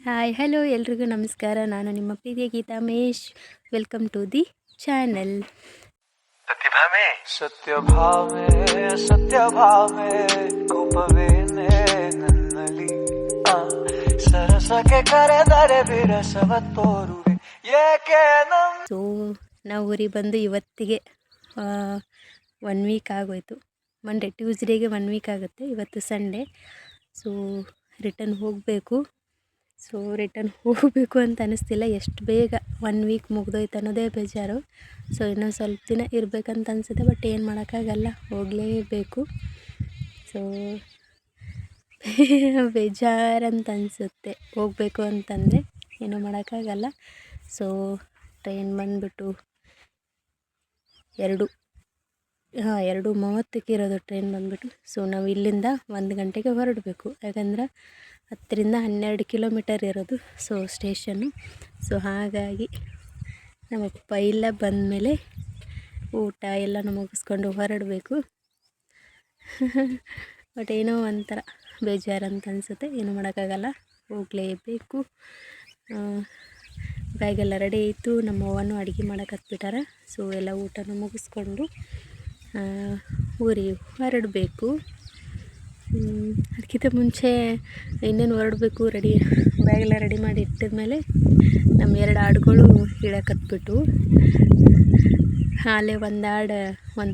Hi hello ಎಲ್ರಿಗೂ ನಮಸ್ಕಾರ. ನಾನು ನಿಮ್ಮ ಪ್ರೀತಿಯ Geeta Mahesh. Welcome to the channel. ಸತ್ಯಭಾಮೆ ಕೋಪವೇನೆ ನನ್ನಲ್ಲಿ ಸರಸಕ್ಕೆ ಕರೆದರೆ ವಿರಸವ ತೋರುವೆ ಏಕೆ ಸೊ ನಾವು ಊರಿಗೆ ಬಂದು ಇವತ್ತಿಗೆ 1 ವೀಕ್ ಆಗೋಯ್ತು. ಮಂಡೇ ಟ್ಯೂಸ್ಡೇಗೆ 1 ವೀಕ್ ಆಗುತ್ತೆ. ಇವತ್ತು ಸಂಡೇ. ಸೊ ರಿಟರ್ನ್ ಹೋಗಬೇಕು. ಅಂತ ಅನ್ನಿಸ್ತಿಲ್ಲ. ಎಷ್ಟು ಬೇಗ 1 ವೀಕ್ ಮುಗ್ದೋಯ್ತು ಅನ್ನೋದೇ ಬೇಜಾರು. ಸೊ ಇನ್ನೂ ಸ್ವಲ್ಪ ದಿನ ಇರಬೇಕಂತ ಅನಿಸುತ್ತೆ. ಬಟ್ ಏನು ಮಾಡೋಕ್ಕಾಗಲ್ಲ, ಹೋಗಲೇಬೇಕು. ಸೊ ಬೇಜಾರಂತ ಅನಿಸುತ್ತೆ ಹೋಗಬೇಕು ಅಂತಂದರೆ, ಏನೂ ಮಾಡೋಕ್ಕಾಗಲ್ಲ. ಸೊ ಟ್ರೈನ್ ಬಂದುಬಿಟ್ಟು 2:30ಕ್ಕೆ ಇರೋದು ಟ್ರೈನ್ ಬಂದುಬಿಟ್ಟು. ಸೊ ನಾವು ಇಲ್ಲಿಂದ 1 ಗಂಟೆಗೆ ಹೊರಡಬೇಕು. ಯಾಕಂದ್ರೆ 10-12 ಕಿಲೋಮೀಟರ್ ಇರೋದು ಸೊ ಸ್ಟೇಷನ್ನು. ಸೊ ಹಾಗಾಗಿ ನಮ್ಮಪ್ಪ ಇಲ್ಲ ಬಂದಮೇಲೆ ಊಟ ಎಲ್ಲ ಮುಗಿಸ್ಕೊಂಡು ಹೊರಡಬೇಕು. ಬಟ್ ಏನೋ ಒಂಥರ ಬೇಜಾರಂತ ಅನಿಸುತ್ತೆ. ಏನೂ ಮಾಡೋಕ್ಕಾಗಲ್ಲ, ಹೋಗಲೇಬೇಕು. ಬ್ಯಾಗೆಲ್ಲ ರೆಡಿ ಆಯಿತು. ನಮ್ಮವ್ವನೂ ಅಡುಗೆ ಮಾಡೋಕತ್ಬಿಟ್ಟಾರೆ. ಸೊ ಎಲ್ಲ ಊಟನೂ ಮುಗಿಸ್ಕೊಂಡು ಊರಿಗೆ ಹೊರಡಬೇಕು. ಅದಕ್ಕಿಂತ ಮುಂಚೆ ಇನ್ನೇನು ಹೊರಡಬೇಕು. ಬ್ಯಾಗೆಲ್ಲ ರೆಡಿ ಮಾಡಿ ಇಟ್ಟಿದ್ಮೇಲೆ ನಮ್ಮ 2 ಆಡುಗಳು ಇಳಕತ್ಬಿಟ್ಟು, ಹಾಲೆ ಒಂದು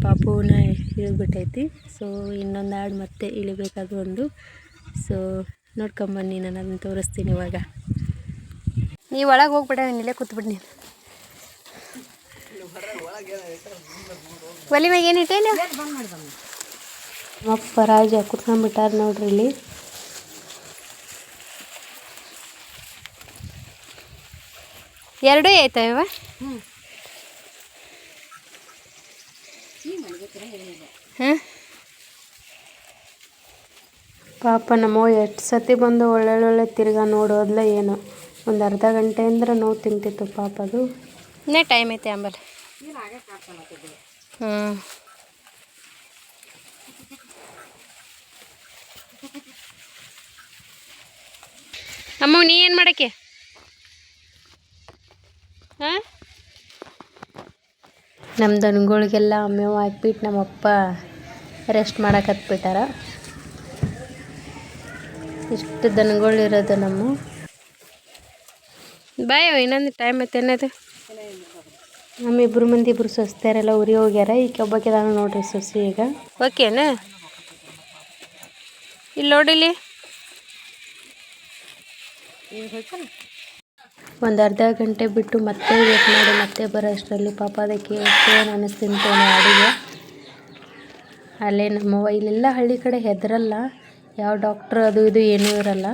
ಪಾಪುನ ಇಳಿದ್ಬಿಟ್ಟೈತಿ. ಸೊ ಇನ್ನೊಂದು ಆಡು ಮತ್ತೆ ಇಳಿಬೇಕಾದ್ರು ಒಂದು. ಸೊ ನೋಡ್ಕೊಂಬನ್ನಿ, ನಾನು ಅದನ್ನು ತೋರಿಸ್ತೀನಿ ಇವಾಗ. ನೀವು ಒಳಗೆ ಹೋಗ್ಬಿಡ, ಇಲ್ಲೇ ಕೂತ್ಬಿಟ್ಟು ನೀನು ಒಲಿ ಮ್ಯಾಗ ಏನು ಇಟ್ಟೇನು ಅಪ್ಪ ರಾಜ ಕುತ್ಕೊಂಡ್ಬಿಟ್ಟಾರ ನೋಡ್ರಿ ಇಲ್ಲಿ. ಎರಡೂ ಆಯ್ತಾವ. ಹಾಂ ಪಾಪ ನಮ್ಮವ್ವ ಎಷ್ಟು ಸತಿ ಬಂದು ಒಳ್ಳೊಳ್ಳೆ ತಿರ್ಗಾ ನೋಡೋದ್ಲ ಏನೋ. ಒಂದು ಅರ್ಧ ಗಂಟೆ ಅಂದ್ರೆ ನೋವು ತಿಂತಿತ್ತು ಪಾಪ. ಅದು ಇನ್ನೇ ಟೈಮ್ ಐತೆ ಆಂಬಲ್. ಹ್ಞೂ ಅಮ್ಮ ನೀ ಏನು ಮಾಡಕ್ಕೆ? ಹಾಂ ನಮ್ಮ ದನಗಳಿಗೆಲ್ಲ ಮೇವು ಹಾಕ್ಬಿಟ್ಟು ನಮ್ಮಪ್ಪ ರೆಸ್ಟ್ ಮಾಡಕತ್ಬಿಟ್ಟಾರ. ಇಷ್ಟು ದನಗಳು ಇರೋದು ನಮ್ಮ. ಬಾಯ್ ಇನ್ನೊಂದು ಟೈಮ್ ಐತೆ ಏನದು. ನಮ್ಮ ಇಬ್ಬರು ಸೊಸ್ತಾರೆಲ್ಲ ಉರಿ ಹೋಗ್ಯಾರ. ಈಗ ಒಬ್ಬಕ್ಕೆ ನಾನು ನೋಡ್ರಿ ಸೊಸಿ ಈಗ ಓಕೆನಾ. ಇಲ್ಲಿ ನೋಡಿಲಿ ಒಂದು ಅರ್ಧ ಗಂಟೆ ಬಿಟ್ಟು ಮತ್ತೆ ವೇಟ್ ಮಾಡಿ ಮತ್ತೆ ಬರೋ ಅಷ್ಟರಲ್ಲಿ ಪಾಪ ಅದಕ್ಕೆ ಏನು ಅನ್ನಿಸ್ತಿಂತೇನೆ ಅಡುಗೆ. ಅಲ್ಲೇ ನಮ್ಮವ್ವ ಇಲ್ಲೆಲ್ಲ ಹಳ್ಳಿ ಕಡೆ ಹೆದರಲ್ಲ, ಯಾವ ಡಾಕ್ಟ್ರು ಅದು ಇದು ಏನೂ ಇರಲ್ಲ.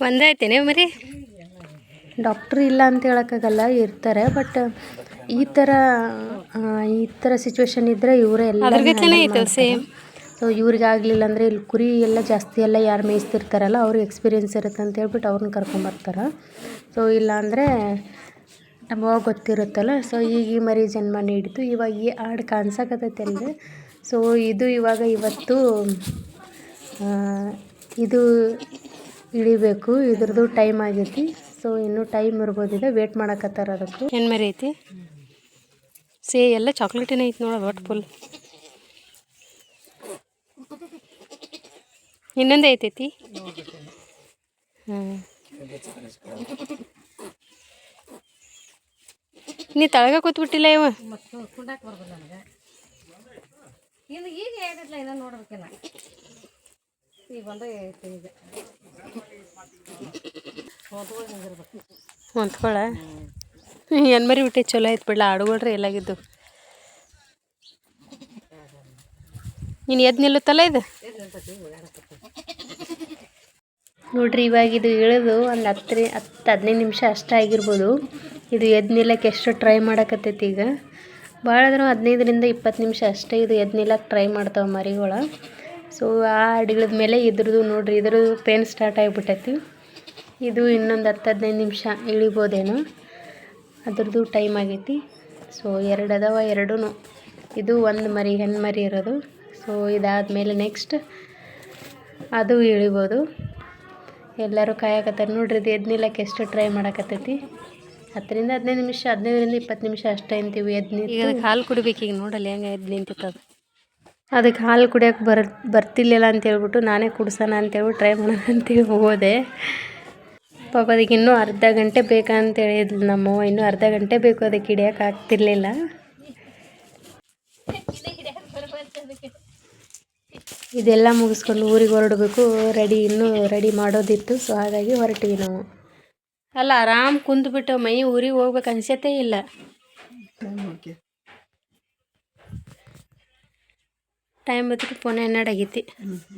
ಒಂದಾಯ್ತೇನೆ ಮರಿ ಡಾಕ್ಟ್ರು ಇಲ್ಲ ಅಂತ ಹೇಳೋಕ್ಕಾಗಲ್ಲ, ಇರ್ತಾರೆ. ಬಟ್ ಈ ಥರ ಸಿಚುವೇಶನ್ ಇದ್ದರೆ ಇವರೇ ಎಲ್ಲ. ಸೊ ಇವ್ರಿಗೆ ಆಗಲಿಲ್ಲ ಅಂದರೆ ಇಲ್ಲಿ ಕುರಿ ಎಲ್ಲ ಜಾಸ್ತಿ ಎಲ್ಲ ಯಾರು ಮೇಯಿಸ್ತಿರ್ತಾರಲ್ಲ ಅವ್ರಿಗೆ ಎಕ್ಸ್ಪೀರಿಯೆನ್ಸ್ ಇರುತ್ತೆ ಅಂತ ಹೇಳ್ಬಿಟ್ಟು ಅವ್ರನ್ನ ಕರ್ಕೊಂಬರ್ತಾರೆ. ಸೊ ಇಲ್ಲಾಂದರೆ ನಮ್ಮವ್ವ ಗೊತ್ತಿರುತ್ತಲ್ಲ. ಸೊ ಈಗ ಈ ಮರಿ ಜನ್ಮ ನೀಡಿತು. ಇವಾಗ ಈ ಆಡು ಕಾಣಿಸಕತ್ತೈತೆ ಅಲ್ಲದೆ. ಸೊ ಇದು ಇವತ್ತು ಇದು ಇಳಿಬೇಕು. ಇದ್ರದ್ದು ಟೈಮ್ ಆಗೈತಿ. ಸೊ ಇನ್ನೂ ಟೈಮ್ ಇರ್ಬೋದಿದೆ, ವೇಟ್ ಮಾಡಕತ್ತಾರ. ಅದಕ್ಕೂ ಏನು ಮರಿ ಐತಿ ಎಲ್ಲ ಚಾಕ್ಲೇಟೇನೇ ಐತಿ ನೋಡ ಒಟ್ಟು ಫುಲ್. ಇನ್ನೊಂದೇ ಐತೈತಿ. ನೀ ತಳಗ ಕೂತ್ಬಿಟ್ಟಿಲ್ಲ ಇವ. ಹೊಂದ್ಕೊಳ ಏನು ಮರಿ ಬಿಟ್ಟೆ ಚಲೋ ಆಯ್ತು ಬಿಡ್ಲ. ಆಡುಗಳ್ರಿ ಎಲ್ಲಾಗಿದ್ದು. ನೀನು ಎದ್ದು ನಿಲ್ಲುತ್ತಲ್ಲ ಇದು ನೋಡ್ರಿ. ಇವಾಗ ಇದು ಇಳಿದು ಒಂದು 10-15 ನಿಮಿಷ ಅಷ್ಟೇ ಆಗಿರ್ಬೋದು. ಇದು ಎದ್ದು ನಿಲ್ಲಕ್ಕೆ ಎಷ್ಟು ಟ್ರೈ ಮಾಡಕತ್ತೈತಿ. ಈಗ ಭಾಳ ಆದ್ರೂ 15-20 ನಿಮಿಷ ಅಷ್ಟೇ ಇದು ಎದ್ದು ನಿಲ್ಲಕ್ಕೆ ಟ್ರೈ ಮಾಡ್ತಾವೆ ಮರಿಗಳ. ಸೊ ಆ ಅಡಿಗಳದ ಮೇಲೆ ಇದ್ರದ್ದು ನೋಡ್ರಿ, ಇದ್ರದ್ದು ಪೇನ್ ಸ್ಟಾರ್ಟ್ ಆಗಿಬಿಟ್ಟೈತಿ. ಇದು ಇನ್ನೊಂದು 10-15 ನಿಮಿಷ ಇಳಿಬೋದೇನೋ, ಅದ್ರದ್ದು ಟೈಮ್ ಆಗೈತಿ. ಸೊ 2 ಅದಾವ, 2 ಇದು ಒಂದು ಮರಿ ಹೆಣ್ಣು ಮರಿ ಇರೋದು. ಸೊ ಇದಾದಮೇಲೆ ನೆಕ್ಸ್ಟ್ ಅದು ಇಳಿಬೋದು. ಎಲ್ಲರೂ ಕಾಯಕತ್ತಾರೆ ನೋಡ್ರಿ. ಇದು ಎದ್ದು ನಿಲ್ಲಕ್ಕೆ ಎಷ್ಟು ಟ್ರೈ ಮಾಡಕತ್ತೈತಿ. 10-15 ನಿಮಿಷ, 15-20 ನಿಮಿಷ ಅಷ್ಟೇ ಅಂತೀವಿ ಎದ್ದು ನಿಂತು. ಈಗ ಅದಕ್ಕೆ ಹಾಲು ಕುಡಿಬೇಕು. ಈಗ ನೋಡಲ್ಲ ಹೆಂಗೆ ಎದ್ದು ನಿಂತಿತ್ತದು. ಅದಕ್ಕೆ ಹಾಲು ಕುಡಿಯೋಕೆ ಬರ್ತಿರ್ಲಿಲ್ಲ ಅಂತ ಹೇಳ್ಬಿಟ್ಟು ನಾನೇ ಕುಡ್ಸೋಣ ಅಂತೇಳ್ಬಿಟ್ಟು ಟ್ರೈ ಮಾಡೋಣ ಅಂತೇಳಿ ಹೋದೆ. ಪಾಪ ಅದಕ್ಕೆ ಇನ್ನೂ ಅರ್ಧ ಗಂಟೆ ಬೇಕಂತ ಹೇಳಿದ್ಲು ನಮ್ಮವ್ವ. ಇನ್ನೂ ಅರ್ಧ ಗಂಟೆ ಬೇಕು ಅದಕ್ಕೆ ಹಿಡಿಯೋಕೆ ಆಗ್ತಿರ್ಲಿಲ್ಲ. ಇದೆಲ್ಲ ಮುಗಿಸ್ಕೊಂಡು ಊರಿಗೆ ಹೊರಡಬೇಕು. ಇನ್ನೂ ರೆಡಿ ಮಾಡೋದಿತ್ತು. ಸೊ ಹಾಗಾಗಿ ಹೊರಟಿವಿ ನಾವು. ಅಲ್ಲ, ಆರಾಮ್ ಕುಂತ್ಬಿಟ್ಟು ಮೈ ಊರಿಗೆ ಹೋಗ್ಬೇಕು ಅನ್ಸತ್ತೇ ಇಲ್ಲ. ಟೈಮ್ ಬತ್ತಿಗೆ 12 ಆಗೈತಿ.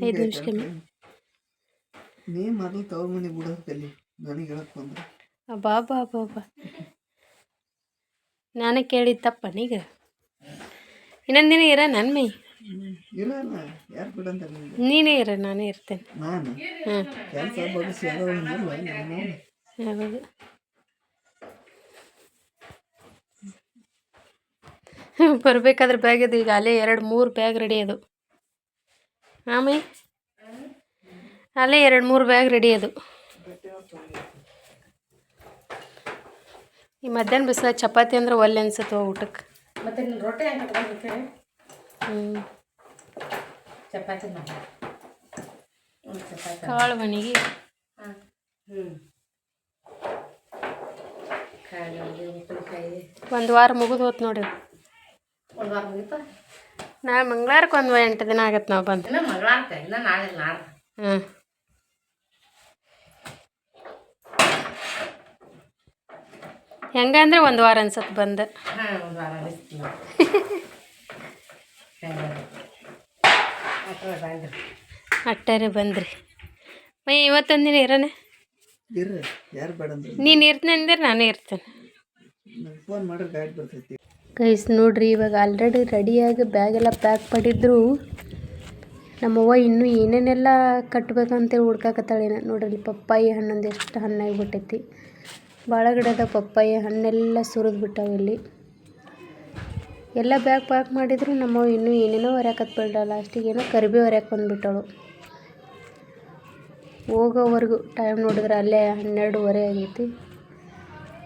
5 ನಿಮಿಷ ಕಮ್ಮಿ. ಬಾಬಾ ನಾನೇ ಕೇಳಿದ ತಪ್ಪನೀಗ. ಇನ್ನೊಂದು ದಿನ ಇರ ನನ್ನ ಮೈ. ನೀನೇ ಇರ, ನಾನೇ ಇರ್ತೇನೆ. ಹೌದು. ಬರ್ಬೇಕಾದ್ರೆ ಬ್ಯಾಗ್ ಅದು. ಈಗ ಅಲ್ಲೇ 2-3 ಬ್ಯಾಗ್ ರೆಡಿ ಅದು. ಆಮೇಲೆ ಅಲ್ಲೇ 2-3 ಬ್ಯಾಗ್ ರೆಡಿ ಅದು. ಈ ಮಧ್ಯಾಹ್ನ ಬಿಸಿಲಾಗ ಚಪಾತಿ ಅಂದ್ರೆ ಒಲ್ಲೆ ಅನ್ಸುತ್ತೆ ಊಟಕ್ಕೆ. ಮತ್ತೆ ರೊಟ್ಟಿ ಚಪಾತಿ ಕಾಳು ಮನೆಗೆ ಒಂದು ವಾರ ಮುಗಿದು ಹೋತ್ ನೋಡಿ. ಒಂದು ವಾರ ಮುಗಿತ. ನಾಳೆ ಮಂಗಳವಾರಕ್ಕೆ 8 ದಿನ ಆಗತ್ತೆ ನಾವು ಬಂದು. ಮಂಗಳವಾರಕ್ಕೆ ಇಲ್ಲ, ನಾಳೆ ನಾಡ್ದು. ಹೆಂಗಂದ್ರೆ 1 ವಾರ ಅನ್ಸತ್ತೆ ಬಂದು. ಒಂದು ವಾರ ಅನಿಸ್ತೀವಿ. ಅಟ್ಟಾರೆ ಬಂದ್ರಿ. ಮೈ ಇವತ್ತೊಂದು ದಿನ ಇರೋಣ. ನೀನು ಇರ್ತೇನೆ ಅಂದ್ರೆ ನಾನೇ ಇರ್ತೇನೆ. ಗೈಸ್ ನೋಡ್ರಿ, ಇವಾಗ ಆಲ್ರೆಡಿ ರೆಡಿಯಾಗಿ ಬ್ಯಾಗ್ ಎಲ್ಲ ಪ್ಯಾಕ್ ಮಾಡಿದ್ರು. ನಮ್ಮವ್ವ ಇನ್ನೂ ಏನೇನೆಲ್ಲ ಕಟ್ಬೇಕಂತೇಳಿ ಹುಡ್ಕಾಕತ್ತಾಳೇನ. ನೋಡ್ರಿ, ಪಪ್ಪಾಯಿ ಹಣ್ಣೊಂದು ಎಷ್ಟು ಹಣ್ಣಾಗಿಬಿಟ್ಟೈತಿ. ಭಾಳ ಗಿಡದ ಪಪ್ಪಾಯಿ ಹಣ್ಣೆಲ್ಲ ಸುರಿದು ಬಿಟ್ಟಾವ ಇಲ್ಲಿ. ಎಲ್ಲ ಬ್ಯಾಗ್ ಪ್ಯಾಕ್ ಮಾಡಿದ್ರು ನಮ್ಮವ್ವ ಇನ್ನೂ ಏನೇನೋ ಹೊರ್ಯಾಕತ್ಬಿಟ್ಟ. ಲಾಸ್ಟಿಗೆ ಏನೋ ಕರಿಬೇವು ಹೊರ್ಯಾಕೆ ಬಂದುಬಿಟ್ಟಳು. ಹೋಗೋವರೆಗೂ ಟೈಮ್ ನೋಡಿದ್ರೆ ಅಲ್ಲೇ 12:30 ಆಗೈತಿ.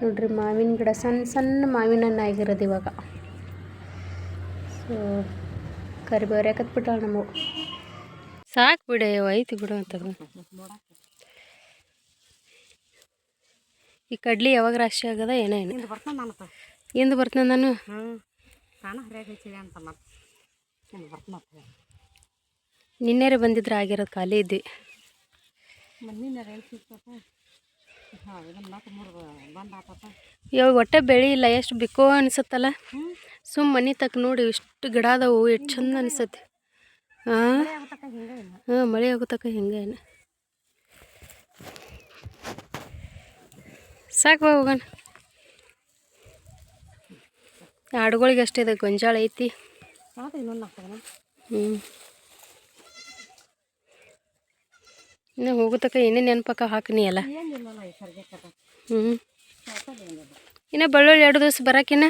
ನೋಡ್ರಿ, ಮಾವಿನ ಗಿಡ ಸಣ್ಣ ಮಾವಿನ ಹಣ್ಣು ಆಗಿರೋದು ಇವಾಗ. ಸೊ ಕರಿಬೇವು ಹೊರ್ಯಾಕತ್ಬಿಟ್ಟಾಳ ನಮ್ಮವ್ವ. ಸಾಕು ಬಿಡೆ, ಐತಿ ಬಿಡು ಅಂತ. ಈ ಕಡ್ಲಿ ಯಾವಾಗ ರಾಶಿ ಆಗದ ಏನೋ ಇಂದು ಬರ್ತೇನೆ ನಾನು. ನಿನ್ನೆರೆ ಬಂದಿದ್ರೆ ಆಗಿರೋದು, ಖಾಲಿ ಇದ್ವಿ. ಇವಾಗ ಹೊಟ್ಟೆ ಬೆಳೆ ಇಲ್ಲ, ಎಷ್ಟು ಬಿಕ್ಕೋ ಅನ್ಸತ್ತಲ್ಲ. ಮನೆ ತಕ್ಕ ನೋಡಿ ಇಷ್ಟು ಗಿಡ ಅದಾವು, ಎಷ್ಟು ಚಂದ ಅನಿಸತ್ತೆ. ಮಳೆ ಆಗೋತಕ್ಕ ಹಿಂಗೇನು. ಸಾಕು ಹೋಗೋಣ. ಆಡುಗಳಿಗೆ ಅಷ್ಟೇ ಇದೆ, ಗೊಂಜಾಳ ಐತಿ. ಇನ್ನು ಹೋಗೋತಕ್ಕ ಏನೇನು ನೆನಪಕ್ಕ ಹಾಕಿನಿ ಅಲ್ಲ. ಇನ್ನು ಬೆಳ್ಳುಳ್ಳಿ 2 ದಿವಸ ಬರೋಕಿನ್ನ.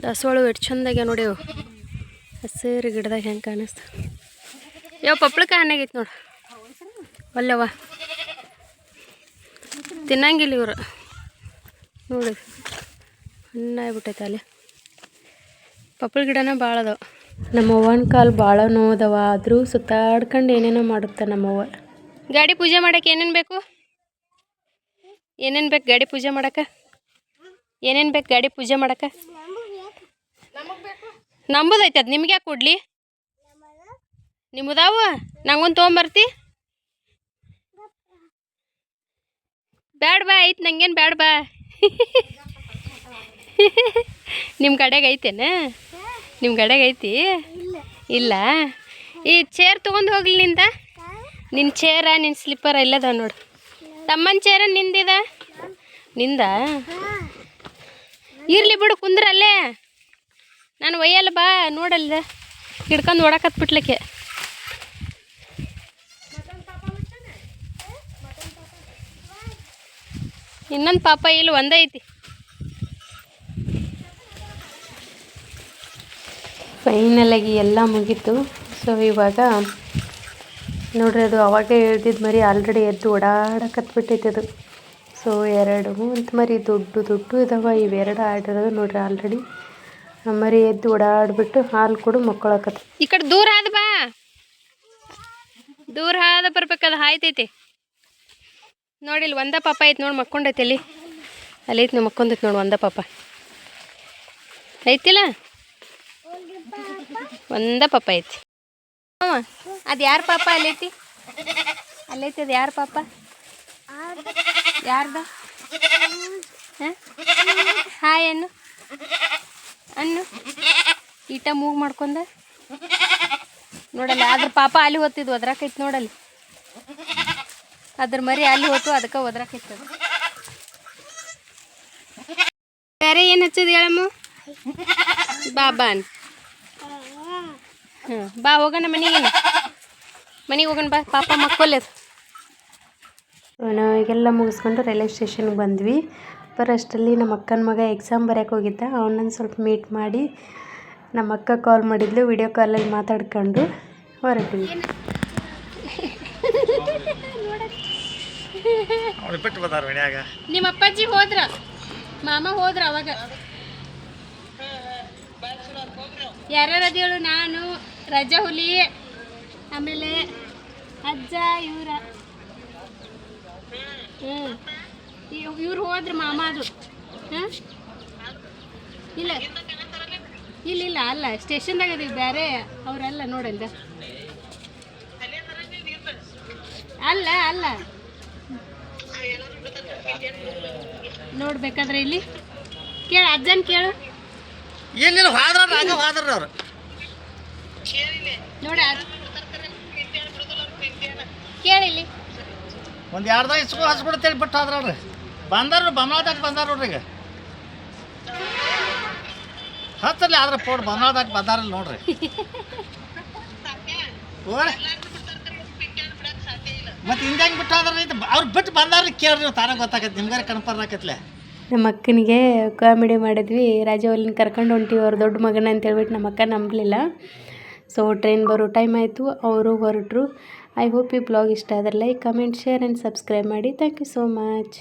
ದಾಸವಾಳ ಎಷ್ಟು ಚಂದಾಗ್ಯಾವ ನೋಡಿ. ಹಸಿರು ಗಿಡದಾಗ ಹೆಂಗೆ ಕಾಣಿಸ್ತು. ಯಾವ ಪಪ್ಳಕಾಯಿ ಹಣ್ಣಾಗೈತಿ ನೋಡು. ಅಲ್ಲವ ತಿನ್ನಂಗಿಲ್ಲ ಇವರು. ನೋಡಿ ಹಣ್ಣಾಗ್ಬಿಟ್ಟೈತೆ ಅಲ್ಲಿ. ಪಪ್ಪಳ ಗಿಡನ ಭಾಳ ಅದಾವ. ನಮ್ಮವ್ವನ ಕಾಲು ಭಾಳ ನೋದವ. ಆದರೂ ಸುತ್ತಾಡ್ಕೊಂಡು ಏನೇನೋ ಮಾಡುತ್ತೆ ನಮ್ಮವ್ವ. ಗಾಡಿ ಪೂಜೆ ಮಾಡೋಕೆ ಏನೇನು ಬೇಕು? ಏನೇನು ಬೇಕು ಗಾಡಿ ಪೂಜೆ ಮಾಡೋಕೆ? ಏನೇನು ಬೇಕು ಗಾಡಿ ಪೂಜೆ ಮಾಡೋಕೆ? ನಂಬುದೈತೆ. ಅದು ನಿಮ್ಗೆ ಯಾಕೆ ಕೊಡ್ಲಿ? ನಿಮ್ಮದಾವ ನಂಗೊಂದು ತೊಗೊಂಬರ್ತಿ? ಬ್ಯಾಡ ಬಾ, ಐತೆ ನಂಗೇನು ಬ್ಯಾಡ ಬಾ. ನಿಮ್ಮ ಕಡೆಗೆ ಐತೇನ? ನಿಮ್ಮ ಕಡೆಗೆ ಐತಿ? ಇಲ್ಲ. ಈ ಚೇರ್ ತೊಗೊಂಡು ಹೋಗ್ಲಿ ನಿಂದ. ನಿನ್ನ ಚೇರ, ನಿನ್ನ ಸ್ಲಿಪ್ಪರ ಇಲ್ಲದ ನೋಡು. ತಮ್ಮನ ಚೇರ ನಿಂದಿದ? ನಿಂದ? ಇರಲಿ ಬಿಡು, ಕುಂದ್ರ ಅಲ್ಲೇ. ನಾನು ಒಯ್ಯಲ್ಲ ಬಾ. ನೋಡಲ್ಲ ಹಿಡ್ಕೊಂಡು ಓಡಾಕತ್ಬಿಟ್ಲಕ್ಕೆ. ಇನ್ನೊಂದು ಪಾಪ ಇಲ್ಲಿ ಒಂದೇ ಐತಿ. ಫೈನಲಾಗಿ ಎಲ್ಲ ಮುಗೀತು. ಸೊ ಇವಾಗ ನೋಡ್ರಿ ಅದು ಅವಾಗೇ ಎಳ್ದಿದ್ದು ಮರಿ ಆಲ್ರೆಡಿ ಎದ್ದು ಓಡಾಡಕತ್ಬಿಟ್ಟೈತೆ ಅದು. ಸೊ 2 ಮರಿ ದೊಡ್ಡ ಇದಾವೆ. ಇವೆರಡು ಆಡಿರೋದು ನೋಡ್ರಿ ಆಲ್ರೆಡಿ. ಮರಿ ಎದ್ದು ಓಡಾಡ್ಬಿಟ್ಟು ಹಾಲು ಕೊಡು ಮಕ್ಕಳಕತ್ತ. ಈ ಕಡೆ ದೂರ ಆದ ಬಾ, ದೂರ ಆದ ಬರ್ಬೇಕದು ಹಾಯ್ತೈತಿ ನೋಡಿ. ಇಲ್ಲಿ ಒಂದ ಪಾಪ ಐತಿ ನೋಡಿ, ಮಕ್ಕೊಂಡೈತಿ ಅಲ್ಲಿ ಐತಿ ನೀವು ಮಕ್ಕೊಂದೈತಿ ನೋಡಿ. ಒಂದ ಪಾಪ ಐತಿಲ್ಲ, ಒಂದ ಪಾಪ ಐತಿ. ಅದು ಯಾರ ಪಾಪ ಅಲ್ಲೈತಿ? ಅಲ್ಲೈತಿ ಅದು ಯಾರ ಪಾಪ? ಯಾರ್ದ? ಹಾಯ್ ಅನ್ನು ಈಟ ಮೂಗ್ ಮಾಡ್ಕೊಂಡ ನೋಡಲ್ಲ. ಅದ್ರ ಪಾಪ ಅಲ್ಲಿ ಹೊತ್ತಿದ್ವು, ಒದ್ರಾಕೈತಿ ನೋಡಲ್ಲಿ. ಅದ್ರ ಮರಿ ಅಲ್ಲಿ ಹೋತು, ಅದಕ್ಕೆ ಒದ್ರಾಕೈತಿ. ಬೇರೆ ಏನು ಹಚ್ಚೋದು ಹೇಳಮ್ಮ? ಬಾ ಅನ್. ಬಾ ಹೋಗೋಣ ಮನೆಗೆ ಹೋಗೋಣ ಬಾ. ಪಾಪ ಮಕ್ಕೊಲ್ಲದು. ನಾವೀಗೆಲ್ಲ ಮುಗಿಸ್ಕೊಂಡು ರೈಲ್ವೆ ಸ್ಟೇಷನ್ಗೆ ಬಂದ್ವಿ. ಬರೋಷ್ಟರಲ್ಲಿ ನಮ್ಮ ಅಕ್ಕನ ಮಗ ಎಕ್ಸಾಮ್ ಬರೆಯೋಕೆ ಹೋಗಿದ್ದ. ಅವನನ್ನು ಸ್ವಲ್ಪ ಮೀಟ್ ಮಾಡಿ ನಮ್ಮ ಅಕ್ಕ ಕಾಲ್ ಮಾಡಿದ್ಲು. ವಿಡಿಯೋ ಕಾಲಲ್ಲಿ ಮಾತಾಡ್ಕೊಂಡು ಹೊರಟ್ವಿ. ನಿಮ್ಮ ಅಪ್ಪಾಜಿ ಹೋದ್ರ, ಮಾಮ ಹೋದ್ರ. ಅವಾಗ ಯಾರ್ಯಾರು ಅದೇಳು? ನಾನು, ರಜಾ ಹುಲಿ, ಆಮೇಲೆ ಅಜ್ಜ, ಇವರ ಇವ್ರು ಹೋದ್ರು ಮಾಮ. ಅದು ಇಲ್ಲ ಅಲ್ಲ, ಸ್ಟೇಷನ್ದಾಗ ಅದೀವಿ ಬೇರೆ ಅವರೆಲ್ಲ ನೋಡಲ್ಲ. ಅಲ್ಲ ನೋಡ್ಬೇಕಾದ್ರೆ ಇಲ್ಲಿ ಕೇಳು, ಅಜ್ಜನ್ ಕೇಳು. ನೋಡಿ ಕೇಳಿಲ್ಲಿ ಒಂದು 2 ದಿನ ಇಸ್ಕೊ ಹಸ್ಬಿಡ್ತೇಳಿ ಬಿಟ್ಟು ಹೋದ್ರವ್ರಿ. ಬಂದಾರ ಬಮನಾಳ್ ದಾಟಿ ಬಂದಾರ ನೋಡ್ರಿ. ಈಗ ಹತ್ತಲ್ಲಿ ಆದ್ರೆ ಪೋಡ್ ಬಮನಾಳ್ ದಾಟಿ ಬಂದಾರಲ್ಲ ನೋಡ್ರಿ. ಮತ್ತೆ ಹಿಂಗಾಗಿ ಬಿಟ್ಟು ಹೋದ್ರೆ ಅವ್ರು ಬಿಟ್ಟು ಬಂದಾರ ಕೇಳ್ರಿ. ನೀವು ತಾನೇ ಗೊತ್ತಾಗತ್ತೆ, ನಿಮ್ಗಾರ ಕನ್ಫರ್ಮ್ ಆಕತ್ಲೆ. ನಮ್ಮ ಅಕ್ಕನಿಗೆ ಕಾಮಿಡಿ ಮಾಡಿದ್ವಿ. ರಾಜವಲ್ಲಿನ ಕರ್ಕೊಂಡು ಹೊಂಟಿವಿ ಅವ್ರ ದೊಡ್ಡ ಮಗನ ಅಂತ ಹೇಳ್ಬಿಟ್ಟು ನಮ್ಮ ಅಕ್ಕ ನಂಬಲಿಲ್ಲ. ಸೊ ಟ್ರೈನ್ ಬರೋ ಟೈಮ್ ಆಯಿತು, ಅವರು ಹೊರಟರು. ಐ ಹೋಪ್ ಈ ಬ್ಲಾಗ್ ಇಷ್ಟ ಆದರೆ like, comment, share and subscribe ಮಾಡಿ. Thank you so much.